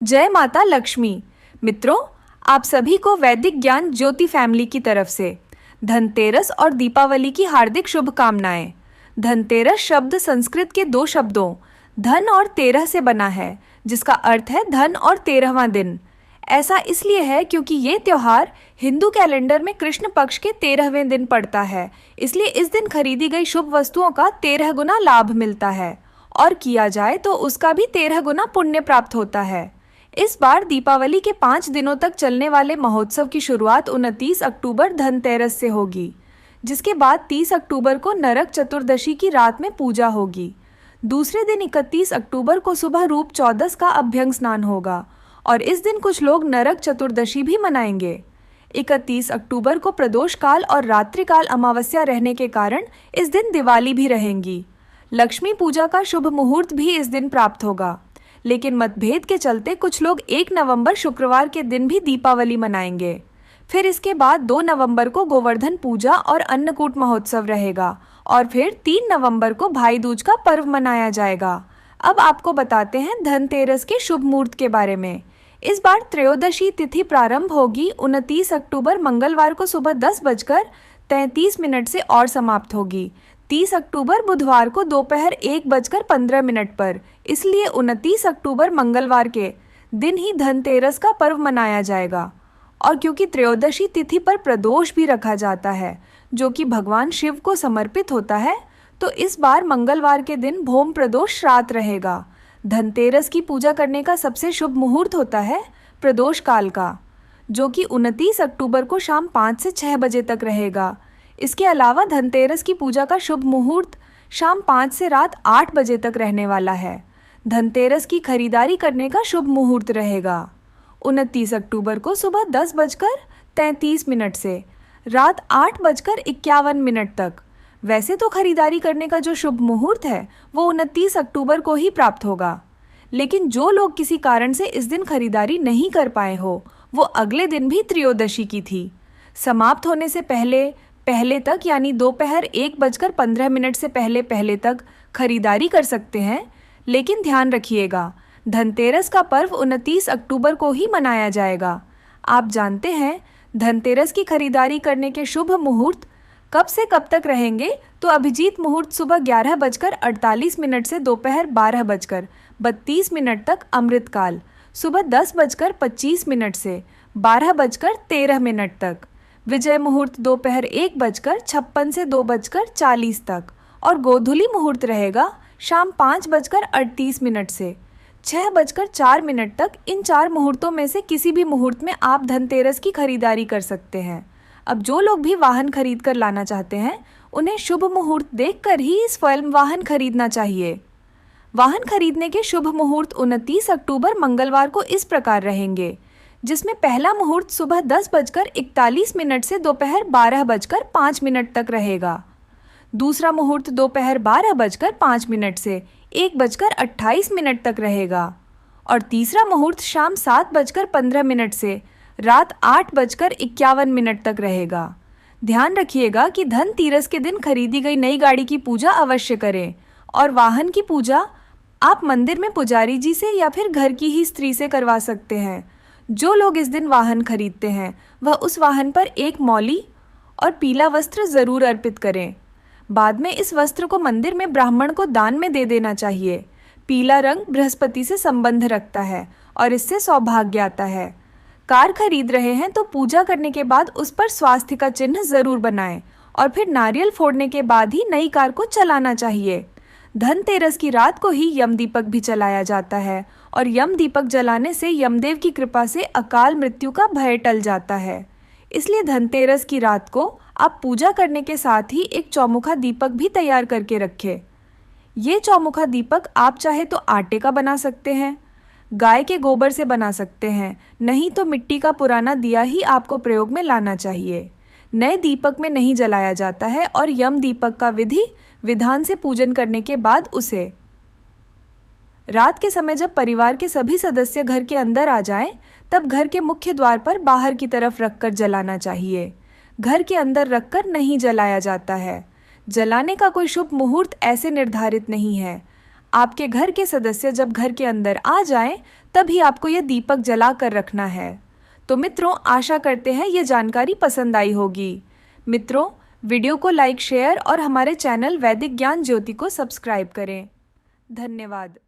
जय माता लक्ष्मी। मित्रों, आप सभी को वैदिक ज्ञान ज्योति फैमिली की तरफ से धनतेरस और दीपावली की हार्दिक शुभकामनाएं। धनतेरस शब्द संस्कृत के दो शब्दों धन और तेरह से बना है, जिसका अर्थ है धन और 13वां दिन। ऐसा इसलिए है क्योंकि ये त्योहार हिंदू कैलेंडर में कृष्ण पक्ष के 13वें दिन पड़ता है। इसलिए इस दिन खरीदी गई शुभ वस्तुओं का 13 गुना लाभ मिलता है और किया जाए तो उसका भी 13 गुना पुण्य प्राप्त होता है। इस बार दीपावली के 5 दिनों तक चलने वाले महोत्सव की शुरुआत 29 अक्टूबर धनतेरस से होगी, जिसके बाद 30 अक्टूबर को नरक चतुर्दशी की रात में पूजा होगी। दूसरे दिन 31 अक्टूबर को सुबह रूप चौदस का अभ्यंग स्नान होगा और इस दिन कुछ लोग नरक चतुर्दशी भी मनाएंगे। 31 अक्टूबर को प्रदोष काल और रात्रिकाल अमावस्या रहने के कारण इस दिन दिवाली भी रहेंगी। लक्ष्मी पूजा का शुभ मुहूर्त भी इस दिन प्राप्त होगा, लेकिन मतभेद के चलते कुछ लोग 1 नवंबर शुक्रवार के दिन भी दीपावली मनाएंगे। फिर इसके बाद 2 नवंबर को गोवर्धन पूजा और अन्नकूट महोत्सव रहेगा और फिर 3 नवंबर को भाई दूज का पर्व मनाया जाएगा। अब आपको बताते हैं धनतेरस के शुभ मुहूर्त के बारे में। इस बार त्रयोदशी तिथि प्रारंभ होगी 29 अक्टूबर मंगलवार को सुबह 10:33 से और समाप्त होगी 30 अक्टूबर बुधवार को दोपहर 1:15 पर। इसलिए 29 अक्टूबर मंगलवार के दिन ही धनतेरस का पर्व मनाया जाएगा। और क्योंकि त्रयोदशी तिथि पर प्रदोष भी रखा जाता है, जो कि भगवान शिव को समर्पित होता है, तो इस बार मंगलवार के दिन भौम प्रदोष रात रहेगा। धनतेरस की पूजा करने का सबसे शुभ मुहूर्त होता है प्रदोष काल का, जो कि 29 अक्टूबर को शाम 5 से 6 बजे तक रहेगा। इसके अलावा धनतेरस की पूजा का शुभ मुहूर्त शाम 5 से रात 8 बजे तक रहने वाला है। धनतेरस की खरीदारी करने का शुभ मुहूर्त रहेगा 29 अक्टूबर को सुबह 10:33 से रात 8:51 तक। वैसे तो खरीदारी करने का जो शुभ मुहूर्त है वो 29 अक्टूबर को ही प्राप्त होगा, लेकिन जो लोग किसी कारण से इस दिन खरीदारी नहीं कर पाए हो, वो अगले दिन भी त्रयोदशी की थी समाप्त होने से पहले तक, यानी दोपहर 1:15 से पहले तक खरीदारी कर सकते हैं। लेकिन ध्यान रखिएगा, धनतेरस का पर्व 29 अक्टूबर को ही मनाया जाएगा। आप जानते हैं धनतेरस की खरीदारी करने के शुभ मुहूर्त कब से कब तक रहेंगे? तो अभिजीत मुहूर्त सुबह 11:48 से दोपहर 12:32 तक अमृतकाल, सुबह 10:25 से 12:13 तक। विजय मुहूर्त दोपहर 1:56 से 2:40 तक और गोधूली मुहूर्त रहेगा शाम 5:38 से 6:04 तक। इन 4 मुहूर्तों में से किसी भी मुहूर्त में आप धनतेरस की खरीदारी कर सकते हैं। अब जो लोग भी वाहन खरीद कर लाना चाहते हैं, उन्हें शुभ मुहूर्त देखकर ही स्वयं वाहन खरीदना चाहिए। वाहन खरीदने के शुभ मुहूर्त 29 अक्टूबर मंगलवार को इस प्रकार रहेंगे, जिसमें पहला मुहूर्त सुबह 10:41 से दोपहर 12:05 तक रहेगा। दूसरा मुहूर्त दोपहर 12:05 से 1:28 तक रहेगा और तीसरा मुहूर्त शाम 7:15 से रात 8:51 तक रहेगा। ध्यान रखिएगा कि धनतेरस के दिन खरीदी गई नई गाड़ी की पूजा अवश्य करें और वाहन की पूजा आप मंदिर में पुजारी जी से या फिर घर की ही स्त्री से करवा सकते हैं। जो लोग इस दिन वाहन खरीदते हैं वह उस वाहन पर एक मौली और पीला वस्त्र ज़रूर अर्पित करें। बाद में इस वस्त्र को मंदिर में ब्राह्मण को दान में दे देना चाहिए। पीला रंग बृहस्पति से संबंध रखता है और इससे सौभाग्य आता है। कार खरीद रहे हैं तो पूजा करने के बाद उस पर स्वास्थ्य का चिन्ह ज़रूर बनाएं और फिर नारियल फोड़ने के बाद ही नई कार को चलाना चाहिए। धनतेरस की रात को ही यम दीपक भी जलाया जाता है और यम दीपक जलाने से यमदेव की कृपा से अकाल मृत्यु का भय टल जाता है। इसलिए धनतेरस की रात को आप पूजा करने के साथ ही एक चौमुखा दीपक भी तैयार करके रखें। ये चौमुखा दीपक आप चाहे तो आटे का बना सकते हैं, गाय के गोबर से बना सकते हैं, नहीं तो मिट्टी का पुराना दिया ही आपको प्रयोग में लाना चाहिए। नए दीपक में नहीं जलाया जाता है और यम दीपक का विधि विधान से पूजन करने के बाद उसे रात के समय जब परिवार के सभी सदस्य घर के अंदर आ जाएं, तब घर के मुख्य द्वार पर बाहर की तरफ रखकर जलाना चाहिए। घर के अंदर रखकर नहीं जलाया जाता है। जलाने का कोई शुभ मुहूर्त ऐसे निर्धारित नहीं है। आपके घर के सदस्य जब घर के अंदर आ जाएं, तभी आपको यह दीपक जला कर रखना है। तो मित्रों, आशा करते हैं ये जानकारी पसंद आई होगी। मित्रों, वीडियो को लाइक, शेयर और हमारे चैनल वैदिक ज्ञान ज्योति को सब्सक्राइब करें। धन्यवाद।